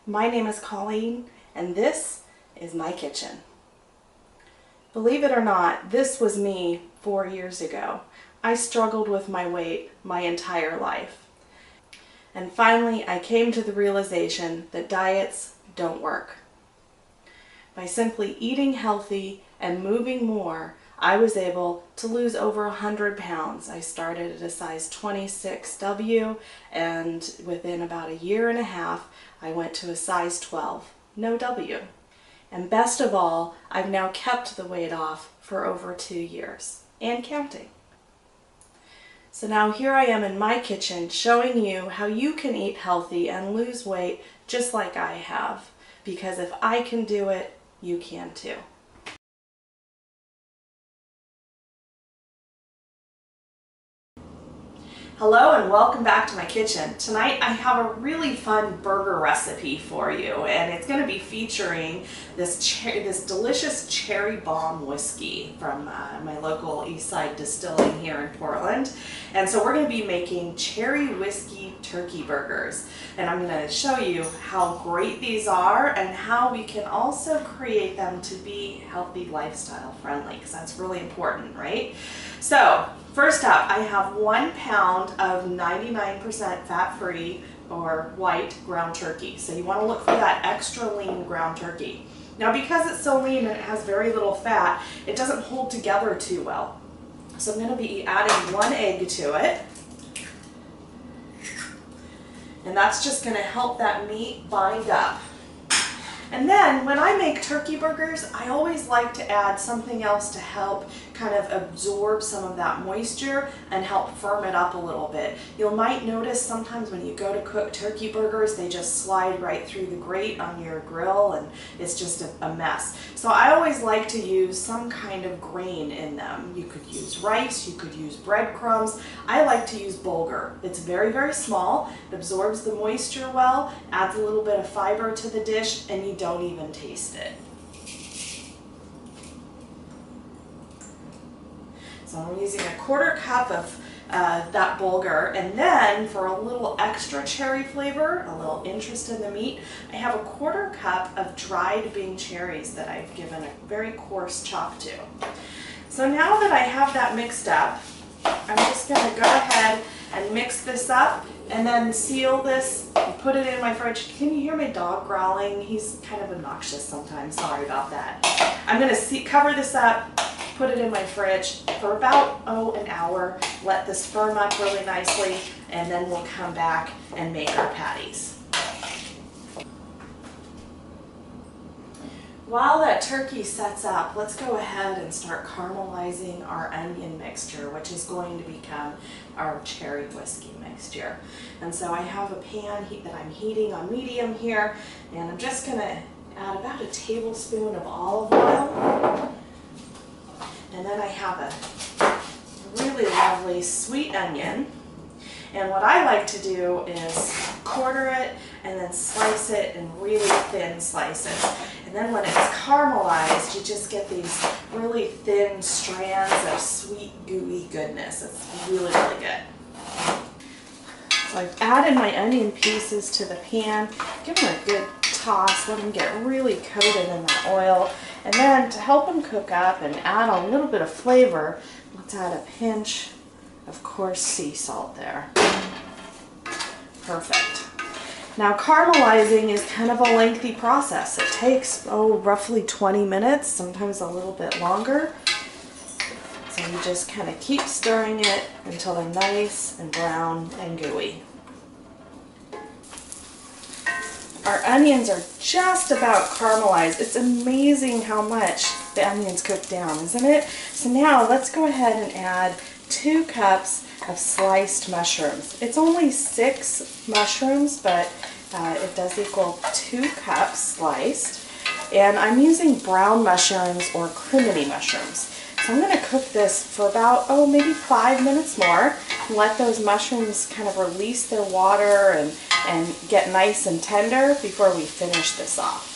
My name is Colleen, and this is my kitchen. Believe it or not, this was me 4 years ago. I struggled with my weight my entire life. And finally, I came to the realization that diets don't work. By simply eating healthy and moving more, I was able to lose over 100 pounds. I started at a size 26W, and within about a year and a half, I went to a size 12, no W. And best of all, I've now kept the weight off for over 2 years, and counting. So now here I am in my kitchen showing you how you can eat healthy and lose weight just like I have. Because if I can do it, you can too. Hello and welcome back to my kitchen. Tonight I have a really fun burger recipe for you, and it's going to be featuring this delicious cherry bomb whiskey from my local Eastside Distilling here in Portland. And so we're going to be making cherry whiskey turkey burgers, and I'm going to show you how great these are and how we can also create them to be healthy lifestyle friendly, because that's really important, right? So first up, I have 1 pound of 99% fat-free or white ground turkey. So you want to look for that extra lean ground turkey. Now because it's so lean and it has very little fat, it doesn't hold together too well. So I'm going to be adding 1 egg to it. And that's just going to help that meat bind up. And then when I make turkey burgers, I always like to add something else to help kind of absorb some of that moisture and help firm it up a little bit. You might notice sometimes when you go to cook turkey burgers, they just slide right through the grate on your grill and it's just a mess. So I always like to use some kind of grain in them. You could use rice, you could use breadcrumbs. I like to use bulgur. It's very, very small, it absorbs the moisture well, adds a little bit of fiber to the dish, and you don't even taste it. So I'm using a 1/4 cup of that bulgur, and then for a little extra cherry flavor, a little interest in the meat, I have a 1/4 cup of dried Bing cherries that I've given a very coarse chop to. So now that I have that mixed up, I'm just going to go ahead and mix this up and then seal this and put it in my fridge. Can you hear my dog growling? He's kind of obnoxious sometimes. Sorry about that. I'm going to cover this up, put it in my fridge for about, an hour. Let this firm up really nicely, and then we'll come back and make our patties. While that turkey sets up, let's go ahead and start caramelizing our onion mixture, which is going to become our cherry whiskey mixture. And so I have a pan that I'm heating on medium here, and I'm just going to add about a tablespoon of olive oil. And then I have a really lovely sweet onion. And what I like to do is 1/4 it and then slice it in really thin slices. And then when it's caramelized, you just get these really thin strands of sweet, gooey goodness. It's really, really good. So I've added my onion pieces to the pan, give them a good toss, let them get really coated in that oil. And then to help them cook up and add a little bit of flavor, let's add a pinch of coarse sea salt there. Perfect. Now caramelizing is kind of a lengthy process. It takes, roughly 20 minutes, sometimes a little bit longer. So you just kind of keep stirring it until they're nice and brown and gooey. Our onions are just about caramelized. It's amazing how much the onions cook down, isn't it? So now let's go ahead and add 2 cups of sliced mushrooms. It's only 6 mushrooms, but it does equal 2 cups sliced. And I'm using brown mushrooms or criminy mushrooms. So I'm going to cook this for about, maybe 5 minutes more. Let those mushrooms kind of release their water and get nice and tender before we finish this off.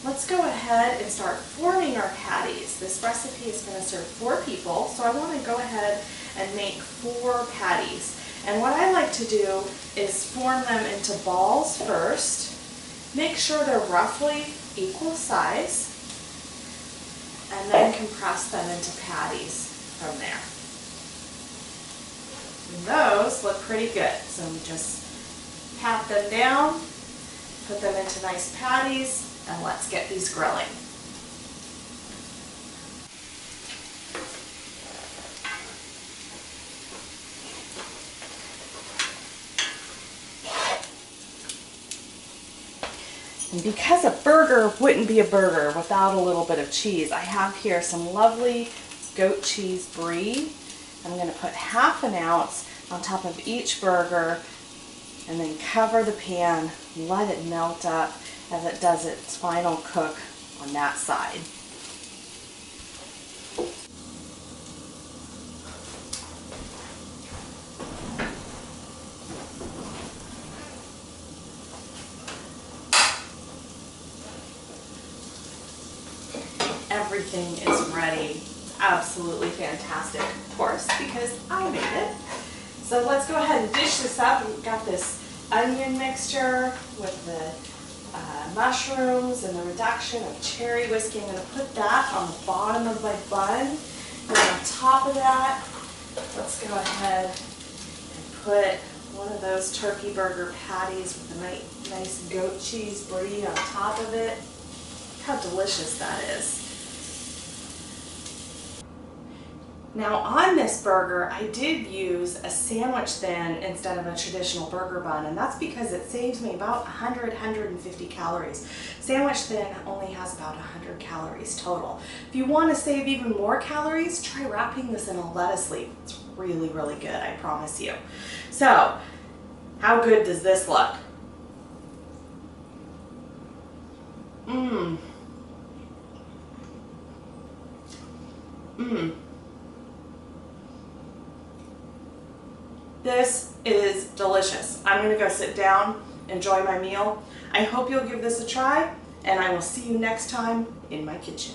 Let's go ahead and start forming our patties. This recipe is going to serve 4 people, so I want to go ahead and make 4 patties. And what I like to do is form them into balls first. Make sure they're roughly equal size, and then compress them into patties from there. And those look pretty good, so just pat them down, put them into nice patties, and let's get these grilling. And because a burger wouldn't be a burger without a little bit of cheese, I have here some lovely goat cheese brie. I'm going to put half an ounce on top of each burger and then cover the pan, let it melt up as it does its final cook on that side. Everything is ready. Absolutely fantastic, of course, because I made it. So let's go ahead and dish this up. We've got this onion mixture with the mushrooms and the reduction of cherry whiskey. I'm going to put that on the bottom of my bun. And on top of that, let's go ahead and put one of those turkey burger patties with a nice goat cheese brie on top of it. Look how delicious that is. Now on this burger, I did use a sandwich thin instead of a traditional burger bun, and that's because it saves me about 100-150 calories. Sandwich thin only has about 100 calories total. If you want to save even more calories, try wrapping this in a lettuce leaf. It's really, really good, I promise you. So, how good does this look? Mmm. Mmm. This is delicious. I'm gonna go sit down, enjoy my meal. I hope you'll give this a try, and I will see you next time in my kitchen.